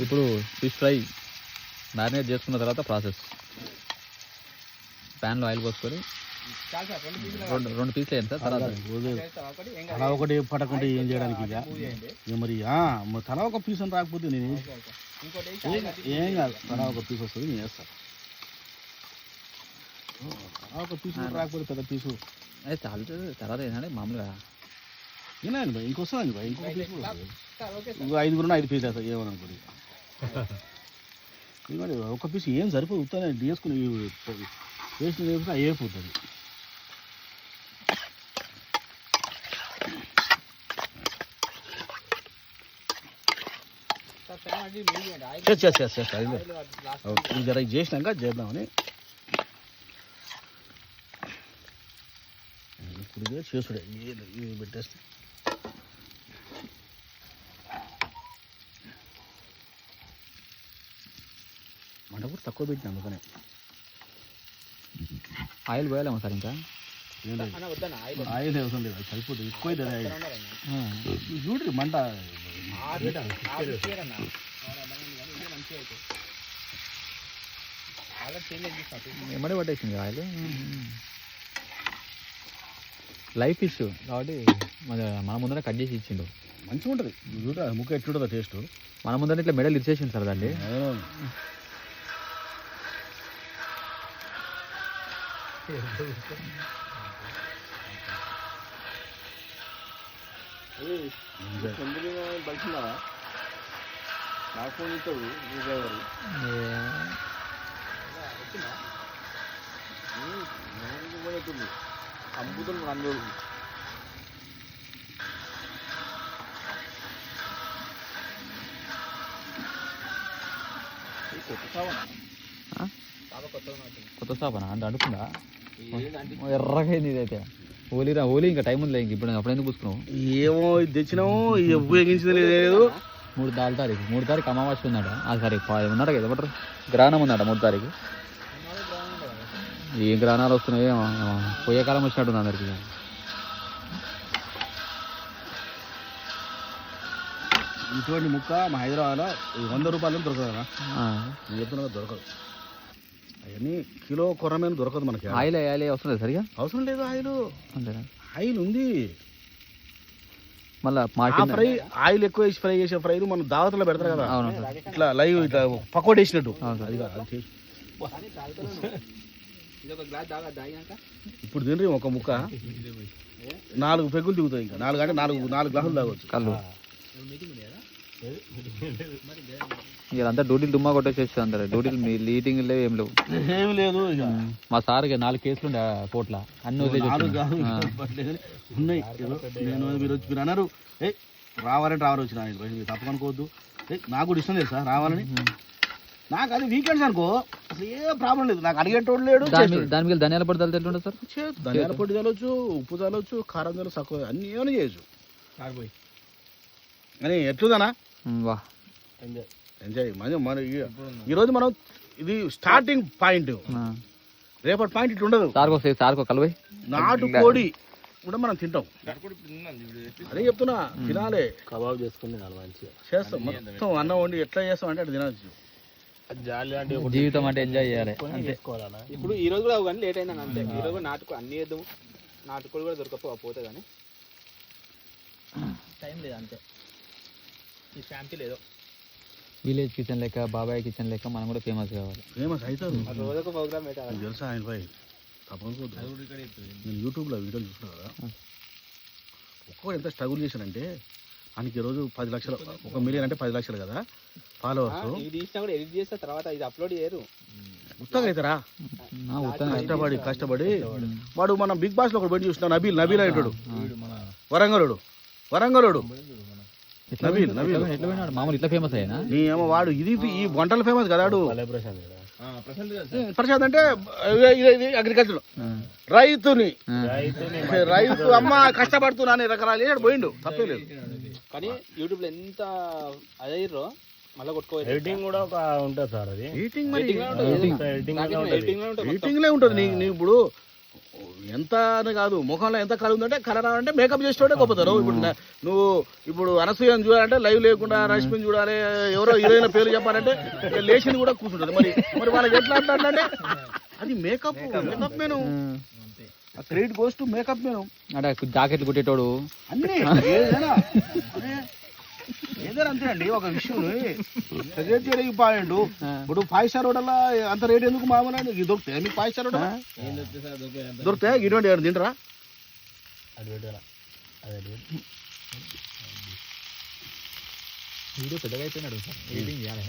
ఇప్పుడు fish fry marinate చేసుకున్న తర్వాత ప్రాసెస్ ప్యాన్లో ఆయిల్ పోసుకొని రెండు పీసులు వేయండి సార్. తర్వాత తలా ఒకటి పట్టకుంటే ఏం చేయడానికి ఇక మరి తలా ఒక పీస్ అని రాకపోతే నేను ఏం కాదు. తలా ఒక పీస్ వస్తుంది నేను వేస్తాను. తలా ఒక పీసు రాకపోతే పెద్ద పీసు చాలు. తర్వాత ఏంటంటే మామూలుగా ఏనాయండి బాయ్ ఇంకొస్తుందండి బాయ్ ఇంకొక పీస్ కూడా ఇంకో 5 పీసులు వేస్తాను ఏమని అనుకోండి. ఎందుకంటే ఒక పీస్ ఏం సరిపోదు ఉత్తానే వేసుకుని వేసిన వేసుకుని అయిపోతుంది. జర చేసినాక చేద్దామని ఇప్పుడు ఇదే చేసుడే ఇవి పెట్టేస్తే మంట కూడా తక్కువ పెట్టిన అందుకనే. ఆయిల్ పోయాలేమో సార్ ఇంకా ఆయిల్ అవసరం లేదు సరిపోతుంది. ఎక్కువ అవుతుంది ఆయిల్ చూడ్రి మంట ఎమ్మడే పట్టేసింది ఆయిల్. లైఫ్ ఫిష్ కాబట్టి మన ముందర కట్ చేసి ఇచ్చిండు. మంచిగా ఉంటుంది చూడ ముక్క ఎట్లుంటుందో టేస్ట్. మన ముందర ఇట్లా మెడల్ ఇచ్చేసిండు సార్ దాన్ని. బలిసిందా నాకు ఫోన్ ఇస్తాడు అమ్ముతుంది అందరూ. కొత్త స్థాపన అంటే అనుకుందా ఎర్రగా అయింది ఇదైతే. హోలీ ఇంకా టైం ఉందిలే. ఇంక ఇప్పుడు అప్పుడు ఎందుకు పూసుకున్నావు? ఏమో తెచ్చినాము ఉపయోగించింది లేదు. 3 తారీఖు అమావాస్య ఉందట. సరే ఉన్నాడు కదా ఏమంటారు గ్రహణం ఉందట 3 తారీఖు. ఏం గ్రహణాలు వస్తున్నాయి పోయే కాలం వచ్చినట్టుంది అందరికి. ఇటువంటి ముక్క మా హైదరాబాద్లో 100 రూపాయలు దొరకదు కదా. నేను చెప్తున్నా దొరకదు. అవన్నీ కిలో కొర్రమైన దొరకదు మనకి. ఆయిల్ వేయాలి అవసరం లేదు సరిగా? అవసరం లేదు ఆయిల్ ఉంది. మళ్ళీ ఫ్రై ఆయిల్ ఎక్కువ వేసి ఫ్రై చేసే ఫ్రైలు మనం దావతలో పెడతారు కదా ఇట్లా లైవ్ ఇట్లా పకోడీ వేసినట్టు. ఇప్పుడు తిండ్రి ఒక ముక్క 4 పెగ్గులు దిగుతాయి. ఇంకా 4 అంటే 4 గ్లాసులు తాగొచ్చు కళ్ళు. ఇదంతా డ్యూటీలు దుమ్మా కొట్టేసేసి అందరు డ్యూటీలు ఈటింగ్ లేవు ఏం లేవు. ఏమి లేదు. మా సార్కి 4 కేసులు ఉండే కోట్ల అన్ని ఉన్నాయి. నేను మీరు అన్నారు రావాలంటే వచ్చిన తప్పకనుకోవద్దు. నాకు కూడా ఇష్టం లేదు సార్ రావాలని. నాకు అది వీకెండ్స్ అనుకో అసలు ఏ ప్రాబ్లం లేదు. నాకు అడిగేటోడు లేడు. దాని మీద ధనియాల పొడి తల్లి సార్. ధనియాల పొడి చల్లవచ్చు, ఉప్పు చల్లవచ్చు, కారం చల్లవచ్చు, తక్కువ అన్ని ఏమైనా చేయొచ్చు. అని ఎట్లుందనా ఎంజాయ్ మన ఈరోజు మనం ఇది స్టార్టింగ్ పాయింట్. రేపటి పాయింట్ ఇట్లా ఉండదు. సార్కో కలవై నాటు కోడి కూడా మనం తింటాం. అదే చెప్తున్నా తినాలి. కబాబ్ చేసుకుని చేస్తాం మొత్తం అన్నం వండి ఎట్లా చేస్తాం అంటే అటు తినచ్చు. జీవితం అంటే ఎంజాయ్ చేయాలి. ఇప్పుడు ఈ రోజు కూడా కానీ లేట్ అయినా అంతే. ఈ రోజు నాటుకో అన్ని వేద్దాము. నాటుకోడి కూడా దొరకపోతే కానీ టైం లేదు అంతే. ఈ ఫ్యామిలీ లేదో విలేజ్ కిచెన్ లెక్క బాబాయ్ కిచెన్ లెక్క మనం కూడా ఫేమస్ కావాలి. ఫేమస్ అవుతుంది. రోజుకు ప్రోగ్రామ్ పెట్టాలి తెలుసా ఆయన పై తప్పకుండా. నేను యూట్యూబ్లో వీడియోలు చూసిన కదా ఒక్కొక్కడు ఎంత స్ట్రగుల్ చేశానంటే ఆయనకి ఈరోజు 10 లక్షలు 1 మిలియన్ అంటే 10 లక్షలు కదా ఫాలోవర్స్. ఇది తీసినా కూడా ఎడిట్ చేస్తే తర్వాత ఇది అప్లోడ్ చేయరు. ఉత్తగా అవుతారా కష్టపడి వాడు మనం బిగ్ బాస్ లో ఒకటి బయట చూస్తున్నాం. నబీల్ అంటాడు వరంగలోడు మామూలు ఇట్లా ఫేమస్ అయినా ఏమో వాడు ఇది ఈ వంటలు ఫేమస్ కదా. ప్రసాద్ అంటే అగ్రికల్చర్ రైతు అమ్మ కష్టపడుతున్నా అని రకరాలు పోయిండు తప్పలేదు. కానీ యూట్యూబ్ లో ఎంత అదయ్యారో మళ్ళీ కొట్టుకోవాలి. ఎడిటింగ్ కూడా ఒక ఉంటుంది సార్. అది ఎడిటింగ్ లే ఉంటుంది. నీ ఇప్పుడు ఎంత అని కాదు, ముఖంలో ఎంత కళ ఉందంటే కలర్ అంటే మేకప్ చేసేటోడే గొప్పతారు. ఇప్పుడు నువ్వు ఇప్పుడు అనసూయని చూడాలంటే లైవ్ లేకుండా రష్మిని చూడాలి, ఎవరో హీరోయిన్ పేరు చెప్పాలంటే లేచింది కూడా కూర్చుంటుంది. మరి వాళ్ళకి ఎట్లా అంటే అది makeup man, credit goes to makeup man. అంటే జాకెట్లు కుట్టేటోడు అన్నీ ఏదైనా అంతే అండి. ఒక విషయం సెక్రెట్ చేయడానికి ఇంపార్టెంట్. ఇప్పుడు 5 స్టార్ హోటల్లో అంత రేట్ ఎందుకు మామూలు ఇది దొరుకుతాయి మీకు? 5 స్టార్ హోటల్ దొరుకుతాయి ఇటువంటి తింటారా? వీడియో పెద్దగా అయిపోయినాడు సార్, ఎడిటింగ్ చేయాలి.